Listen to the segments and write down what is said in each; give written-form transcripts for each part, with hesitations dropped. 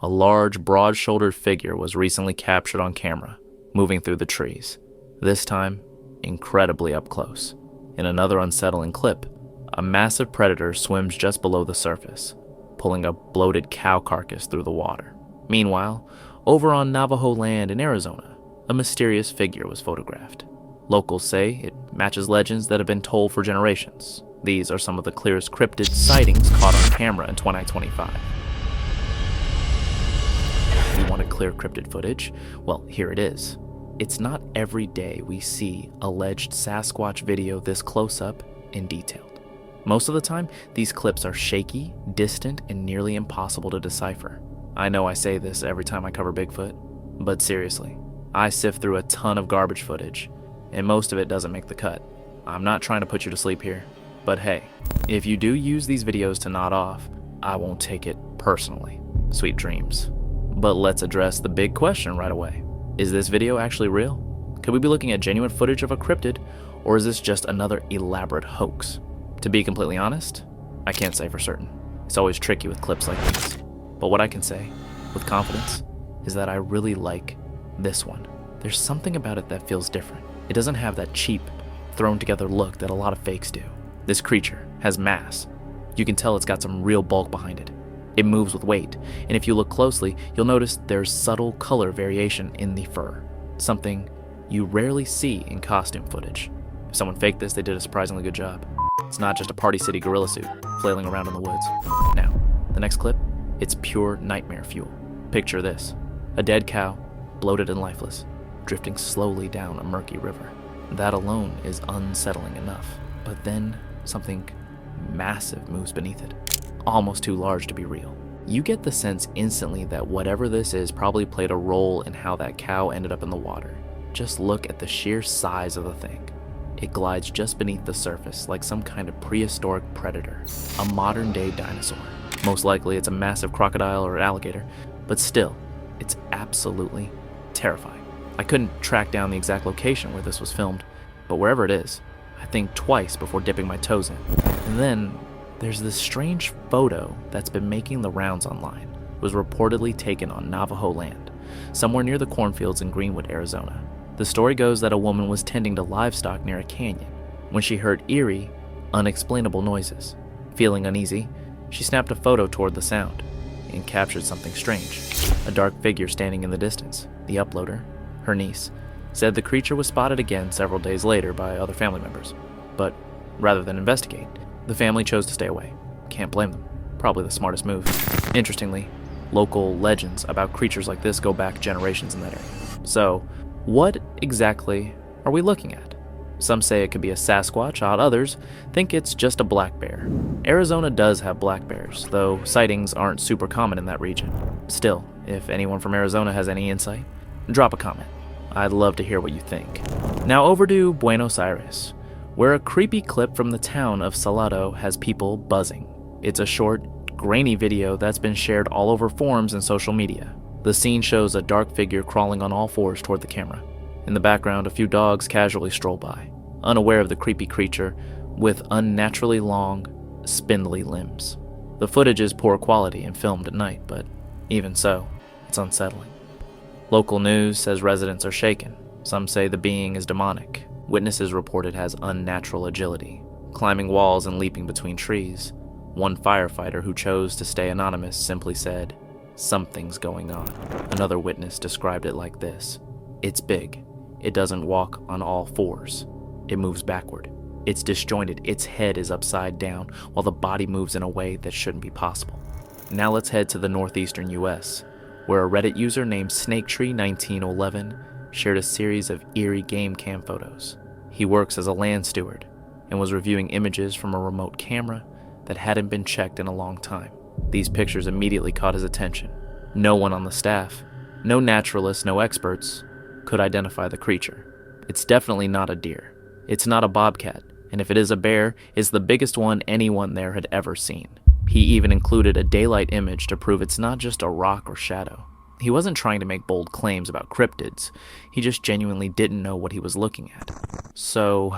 A large, broad-shouldered figure was recently captured on camera, moving through the trees. This time, incredibly up close. In another unsettling clip, a massive predator swims just below the surface, pulling a bloated cow carcass through the water. Meanwhile, over on Navajo land in Arizona, a mysterious figure was photographed. Locals say it matches legends that have been told for generations. These are some of the clearest cryptid sightings caught on camera in 2025. You want to clear cryptid footage? Well, here it is. It's not every day we see alleged Sasquatch video this close up and detailed. Most of the time, these clips are shaky, distant, and nearly impossible to decipher. I know I say this every time I cover Bigfoot, but seriously, I sift through a ton of garbage footage, and most of it doesn't make the cut. I'm not trying to put you to sleep here, but hey, if you do use these videos to nod off, I won't take it personally. Sweet dreams. But let's address the big question right away. Is this video actually real? Could we be looking at genuine footage of a cryptid, or is this just another elaborate hoax? To be completely honest, I can't say for certain. It's always tricky with clips like these. But what I can say, with confidence, is that I really like this one. There's something about it that feels different. It doesn't have that cheap, thrown together look that a lot of fakes do. This creature has mass. You can tell it's got some real bulk behind it. It moves with weight, and if you look closely, you'll notice there's subtle color variation in the fur, something you rarely see in costume footage. If someone faked this, they did a surprisingly good job. It's not just a Party City gorilla suit flailing around in the woods. Now, the next clip, it's pure nightmare fuel. Picture this: a dead cow, bloated and lifeless, drifting slowly down a murky river. That alone is unsettling enough, but then something massive moves beneath it. Almost too large to be real. You get the sense instantly that whatever this is probably played a role in how that cow ended up in the water. Just look at the sheer size of the thing. It glides just beneath the surface like some kind of prehistoric predator, a modern-day dinosaur. Most likely it's a massive crocodile or alligator, but still, it's absolutely terrifying. I couldn't track down the exact location where this was filmed, but wherever it is, I think twice before dipping my toes in. And then there's this strange photo that's been making the rounds online. It was reportedly taken on Navajo land, somewhere near the cornfields in Greenwood, Arizona. The story goes that a woman was tending to livestock near a canyon when she heard eerie, unexplainable noises. Feeling uneasy, she snapped a photo toward the sound and captured something strange. A dark figure standing in the distance. The uploader, her niece, said the creature was spotted again several days later by other family members. But rather than investigate, the family chose to stay away. Can't blame them. Probably the smartest move. Interestingly, local legends about creatures like this go back generations in that area. So, what exactly are we looking at? Some say it could be a Sasquatch, while others think it's just a black bear. Arizona does have black bears, though sightings aren't super common in that region. Still, if anyone from Arizona has any insight, drop a comment. I'd love to hear what you think. Now over to Buenos Aires, where a creepy clip from the town of Salado has people buzzing. It's a short, grainy video that's been shared all over forums and social media. The scene shows a dark figure crawling on all fours toward the camera. In the background, a few dogs casually stroll by, unaware of the creepy creature with unnaturally long, spindly limbs. The footage is poor quality and filmed at night, but even so, it's unsettling. Local news says residents are shaken. Some say the being is demonic. Witnesses report it has unnatural agility, climbing walls and leaping between trees. One firefighter who chose to stay anonymous simply said, "Something's going on." Another witness described it like this: "It's big. It doesn't walk on all fours. It moves backward. It's disjointed. Its head is upside down, while the body moves in a way that shouldn't be possible." Now let's head to the northeastern US, where a Reddit user named SnakeTree1911 shared a series of eerie game cam photos. He works as a land steward and was reviewing images from a remote camera that hadn't been checked in a long time. These pictures immediately caught his attention. No one on the staff, no naturalists, no experts, could identify the creature. It's definitely not a deer. It's not a bobcat, and if it is a bear, it's the biggest one anyone there had ever seen. He even included a daylight image to prove it's not just a rock or shadow. He wasn't trying to make bold claims about cryptids. He just genuinely didn't know what he was looking at. So,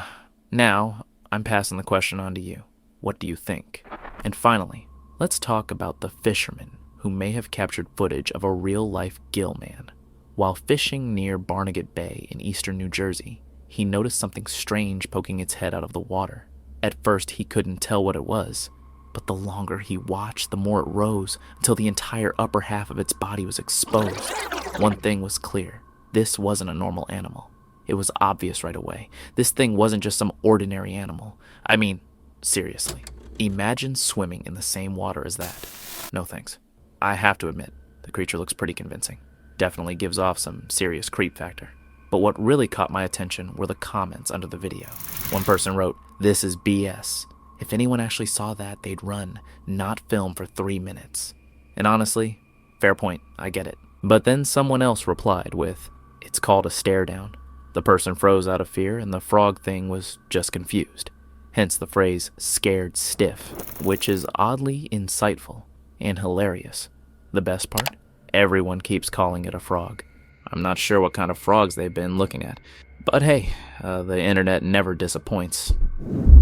now, I'm passing the question on to you. What do you think? And finally, let's talk about the fisherman who who may have captured footage of a real-life gill man. While fishing near Barnegat Bay in eastern New Jersey, he noticed something strange poking its head out of the water. At first, he couldn't tell what it was, but the longer he watched, the more it rose until the entire upper half of its body was exposed. One thing was clear. This wasn't a normal animal. It was obvious right away. This thing wasn't just some ordinary animal. I mean, seriously. Imagine swimming in the same water as that. No thanks. I have to admit, the creature looks pretty convincing. Definitely gives off some serious creep factor. But what really caught my attention were the comments under the video. One person wrote, "This is BS. If anyone actually saw that, they'd run, not film for 3 minutes." And honestly, fair point, I get it. But then someone else replied with, "It's called a stare down." The person froze out of fear and the frog thing was just confused. Hence the phrase scared stiff, which is oddly insightful and hilarious. The best part? Everyone keeps calling it a frog. I'm not sure what kind of frogs they've been looking at. But hey, the internet never disappoints.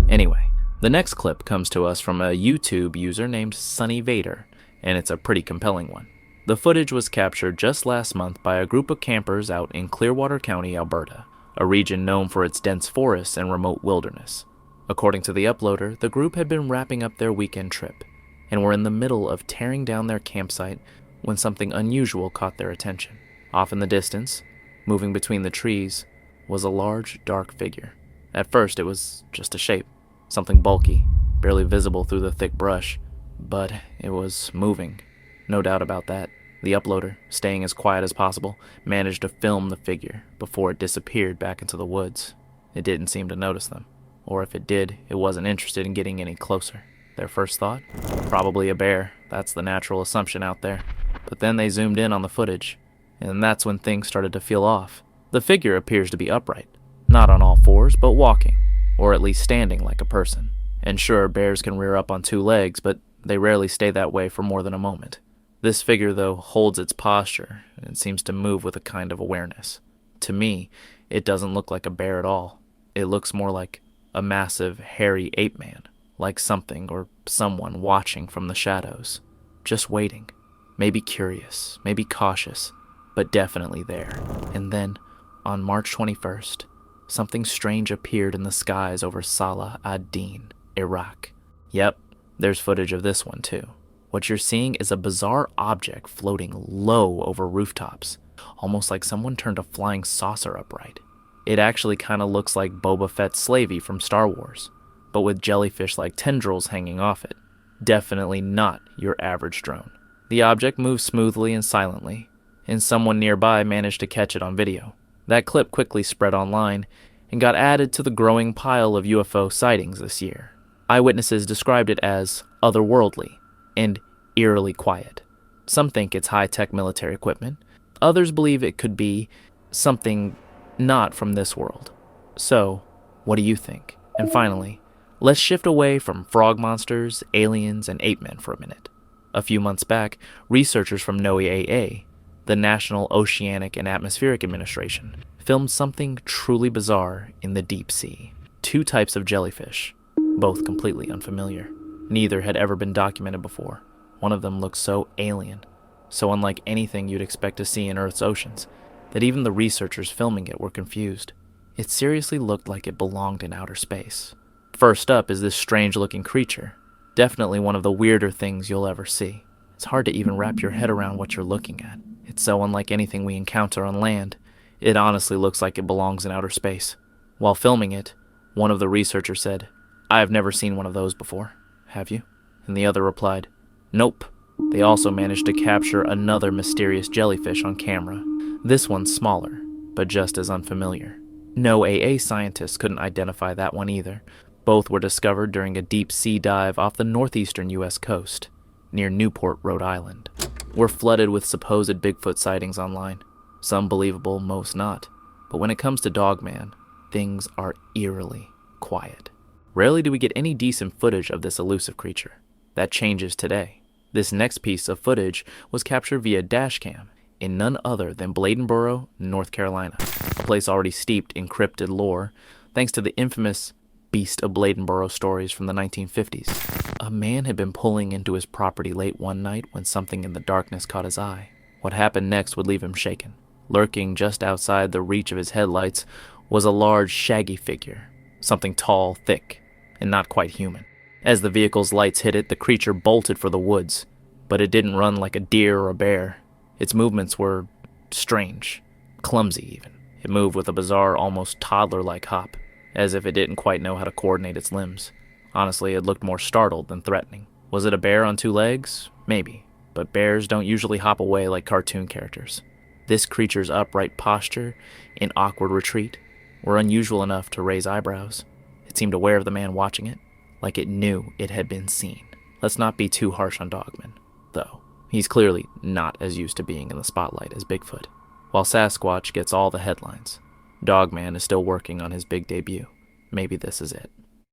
Anyway, the next clip comes to us from a YouTube user named Sunny Vader, and it's a pretty compelling one. The footage was captured just last month by a group of campers out in Clearwater County, Alberta, a region known for its dense forests and remote wilderness. According to the uploader, the group had been wrapping up their weekend trip, and were in the middle of tearing down their campsite when something unusual caught their attention. Off in the distance, moving between the trees, was a large, dark figure. At first, it was just a shape, something bulky, barely visible through the thick brush, but it was moving. No doubt about that. The uploader, staying as quiet as possible, managed to film the figure before it disappeared back into the woods. It didn't seem to notice them, or if it did, it wasn't interested in getting any closer. Their first thought? Probably a bear. That's the natural assumption out there. But then they zoomed in on the footage, and that's when things started to feel off. The figure appears to be upright, not on all fours, but walking, or at least standing like a person. And sure, bears can rear up on 2 legs, but they rarely stay that way for more than a moment. This figure, though, holds its posture, and seems to move with a kind of awareness. To me, it doesn't look like a bear at all. It looks more like a massive, hairy ape man, like something or someone watching from the shadows. Just waiting. Maybe curious, maybe cautious, but definitely there. And then, on March 21st, something strange appeared in the skies over Salah ad-Din, Iraq. Yep, there's footage of this one too. What you're seeing is a bizarre object floating low over rooftops, almost like someone turned a flying saucer upright. It actually kind of looks like Boba Fett's slavey from Star Wars, but with jellyfish-like tendrils hanging off it. Definitely not your average drone. The object moves smoothly and silently, and someone nearby managed to catch it on video. That clip quickly spread online and got added to the growing pile of UFO sightings this year. Eyewitnesses described it as otherworldly and eerily quiet. Some think it's high-tech military equipment. Others believe it could be something not from this world. So, what do you think? And finally, let's shift away from frog monsters, aliens, and ape men for a minute. A few months back, researchers from NOAA, the National Oceanic and Atmospheric Administration, filmed something truly bizarre in the deep sea. 2 types of jellyfish, both completely unfamiliar. Neither had ever been documented before. One of them looked so alien, so unlike anything you'd expect to see in Earth's oceans, that even the researchers filming it were confused. It seriously looked like it belonged in outer space. First up is this strange-looking creature. Definitely one of the weirder things you'll ever see. It's hard to even wrap your head around what you're looking at. It's so unlike anything we encounter on land. It honestly looks like it belongs in outer space. While filming it, one of the researchers said, "I have never seen one of those before. Have you?" And the other replied, "Nope." They also managed to capture another mysterious jellyfish on camera. This one's smaller, but just as unfamiliar. No AA scientists couldn't identify that one either. Both were discovered during a deep sea dive off the northeastern U.S. coast, near Newport, Rhode Island. We're flooded with supposed Bigfoot sightings online. Some believable, most not. But when it comes to Dogman, things are eerily quiet. Rarely do we get any decent footage of this elusive creature. That changes today. This next piece of footage was captured via dashcam in none other than Bladenboro, North Carolina, a place already steeped in cryptid lore thanks to the infamous Beast of Bladenboro stories from the 1950s. A man had been pulling into his property late one night when something in the darkness caught his eye. What happened next would leave him shaken. Lurking just outside the reach of his headlights was a large, shaggy figure. Something tall, thick, and not quite human. As the vehicle's lights hit it, the creature bolted for the woods. But it didn't run like a deer or a bear. Its movements were strange, clumsy even. It moved with a bizarre, almost toddler-like hop, as if it didn't quite know how to coordinate its limbs. Honestly, it looked more startled than threatening. Was it a bear on two legs? Maybe. But bears don't usually hop away like cartoon characters. This creature's upright posture and awkward retreat were unusual enough to raise eyebrows. It seemed aware of the man watching it, like it knew it had been seen. Let's not be too harsh on Dogman, though. He's clearly not as used to being in the spotlight as Bigfoot. While Sasquatch gets all the headlines, Dogman is still working on his big debut. Maybe this is it.